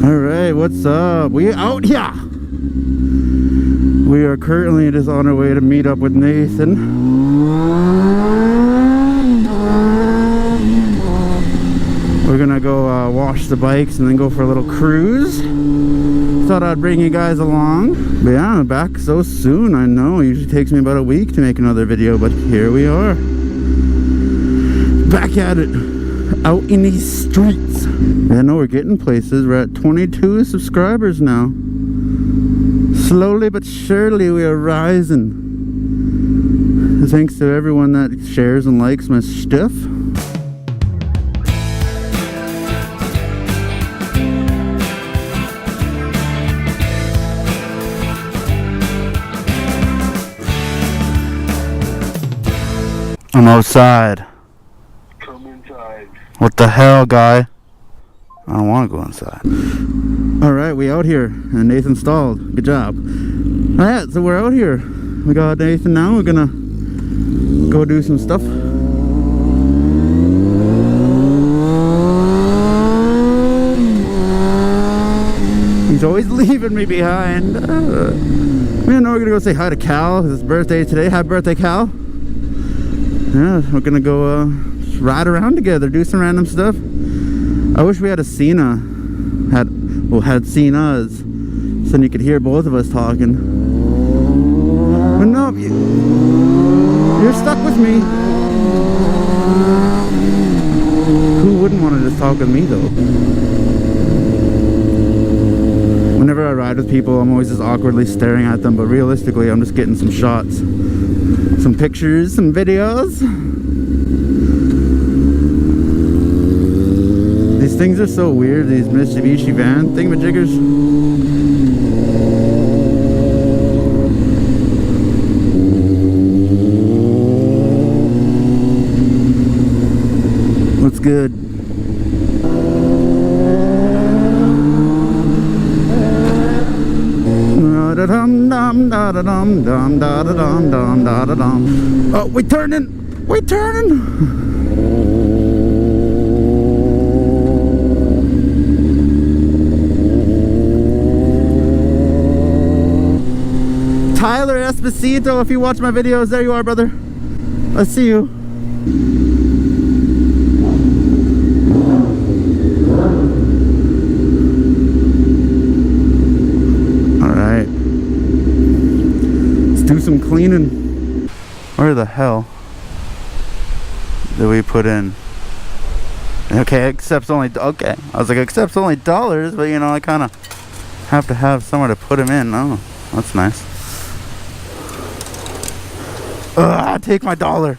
Alright, what's up? We out here! We are currently just on our way to meet up with Nathan. We're gonna go wash the bikes and then go for a little cruise. Thought I'd bring you guys along. But yeah, I'm back so soon. I know, it usually takes me about a week to make another video, but here we are. Back at it. Out in these streets. I know we're getting places. We're at 22 subscribers now. Slowly but surely we are rising. Thanks to everyone that shares and likes my stuff. I'm outside. Come inside. What the hell, guy? I don't want to go inside. Alright, we out here. And Nathan stalled. Good job. Alright, so we're out here. We got Nathan now. We're gonna go do some stuff. He's always leaving me behind. We know we're gonna go say hi to Cal. It's his birthday today. Happy birthday, Cal. Yeah, we're gonna go ride around together, do some random stuff. I wish we had seen us, so you could hear both of us talking. But no, you're stuck with me. Who wouldn't want to just talk with me though? Whenever I ride with people, I'm always just awkwardly staring at them, but realistically, I'm just getting some shots. Some pictures, some videos. These things are so weird, these Mitsubishi van thingamajiggers. What's good? Oh, we turning! We turning! Tyler Esposito, if you watch my videos, there you are, brother. I see you. Alright. Let's do some cleaning. Where the hell did we put in? Okay, accepts only, okay. I was like, accepts only dollars, but you know, I kind of have to have somewhere to put them in. Oh, that's nice. Ugh, take my dollar.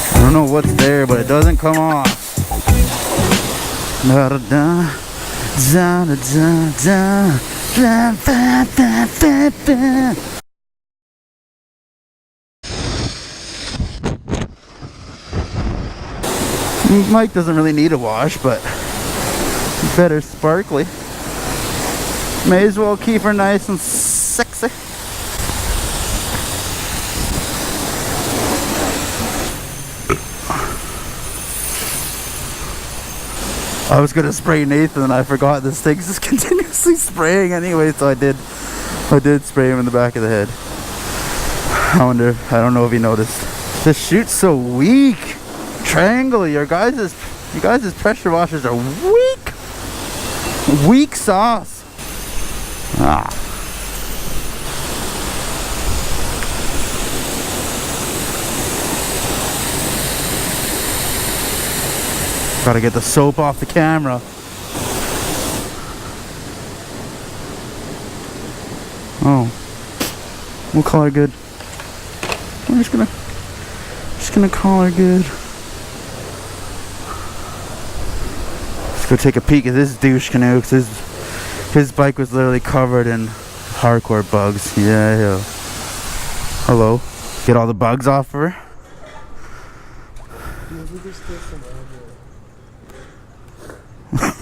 I don't know what's there, but it doesn't come off. Da da da. Da, da, da, da, da, da, da, da, da. Mike doesn't really need a wash, but better sparkly. May as well keep her nice and sexy. I was gonna spray Nathan and I forgot this thing's just continuously spraying anyway, so I did spray him in the back of the head. I don't know if he noticed. This chute's so weak. Triangle, your guys' pressure washers are weak. Weak sauce. Ah. Gotta get the soap off the camera. Oh, we'll call her good. I'm just gonna call her good. Let's go take a peek at this douche canoe, because his bike was literally covered in hardcore bugs. Yeah. Hello. Get all the bugs off of her. Maybe there's still some air here.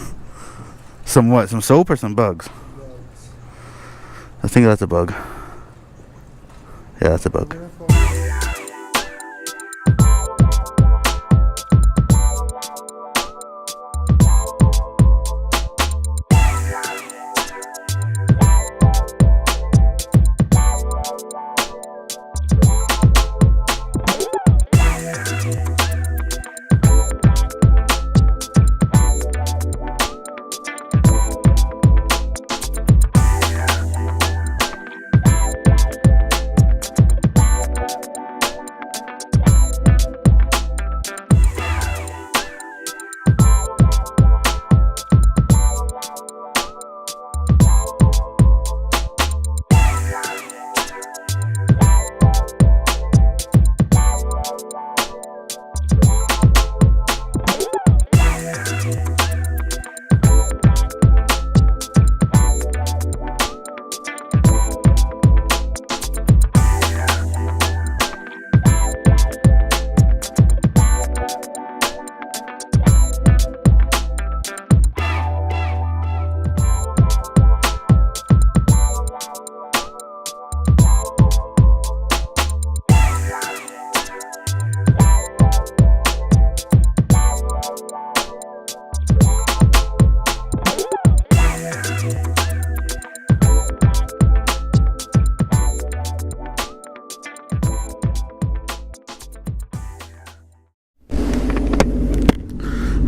Some what? Some soap or some bugs? Bugs. I think that's a bug. Yeah, that's a bug.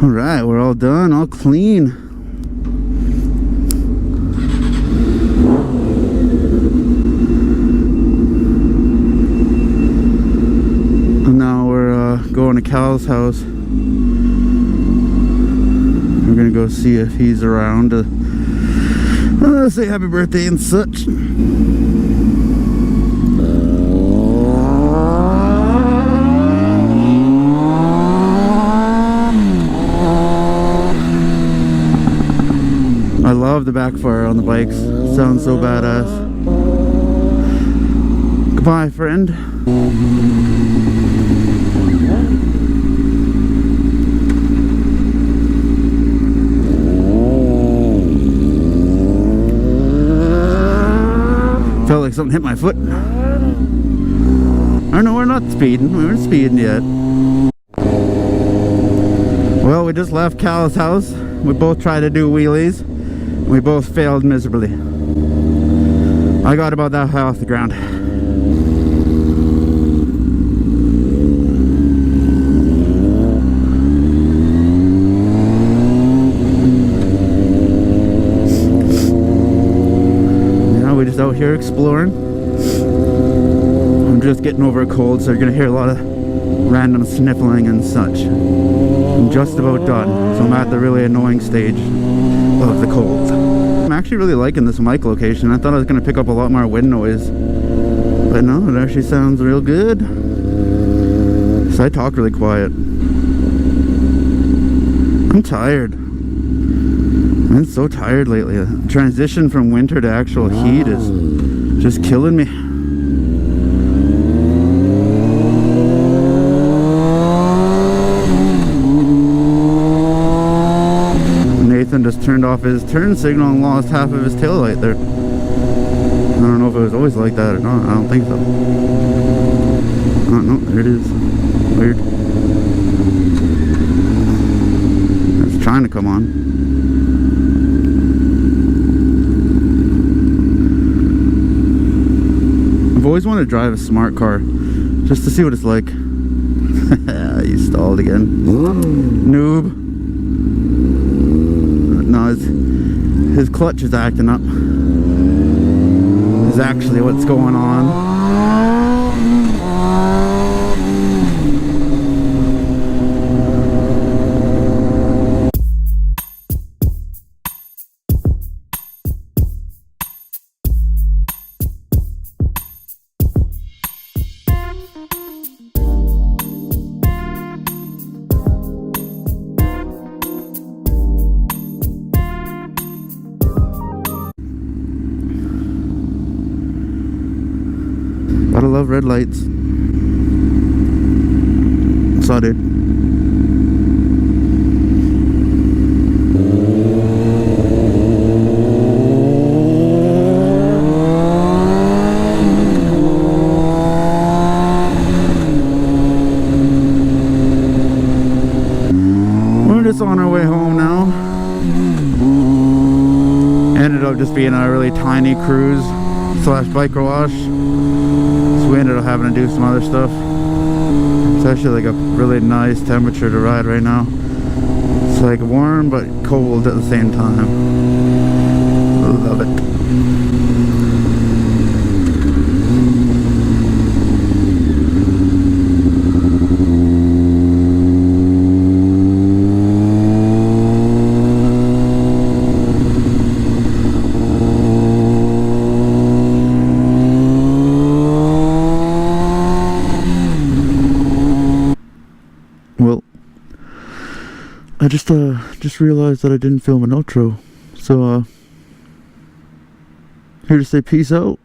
Alright, we're all done, all clean. And now we're going to Cal's house. We're gonna go see if he's around to say happy birthday and such. I love the backfire on the bikes. Sounds so badass. Goodbye, friend. Felt like something hit my foot. Oh no, we're not speeding. We weren't speeding yet. Well, we just left Cal's house. We both tried to do wheelies. We both failed miserably. I got about that high off the ground. Now we're just out here exploring. I'm just getting over a cold, so you're gonna hear a lot of random sniffling and such. I'm just about done, so I'm at the really annoying stage of the cold. I'm actually really liking this mic location. I thought I was going to pick up a lot more wind noise, but no, it actually sounds real good. So I talk really quiet. I'm tired. I've been so tired lately. The transition from winter to actual heat is just killing me. Just turned off his turn signal and lost half of his taillight there. I don't know if it was always like that or not. I don't think so. Oh no, there it is. Weird. It's trying to come on. I've always wanted to drive a smart car just to see what it's like. You stalled again. Noob. No, his clutch is acting up. Is actually what's going on. Gotta love red lights. Saw, dude. just on our way home now. Ended up just being a really tiny cruise slash bike wash. So we ended up having to do some other stuff. It's actually like a really nice temperature to ride right now. It's like warm but cold at the same time. Love it. Well, I just realized that I didn't film an outro, so here to say peace out.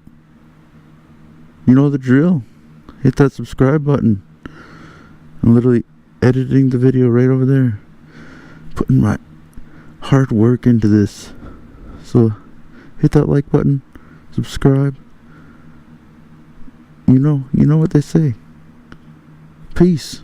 You know the drill. Hit that subscribe button. I'm literally editing the video right over there, putting my hard work into this. So hit that like button, subscribe. You know what they say. Peace.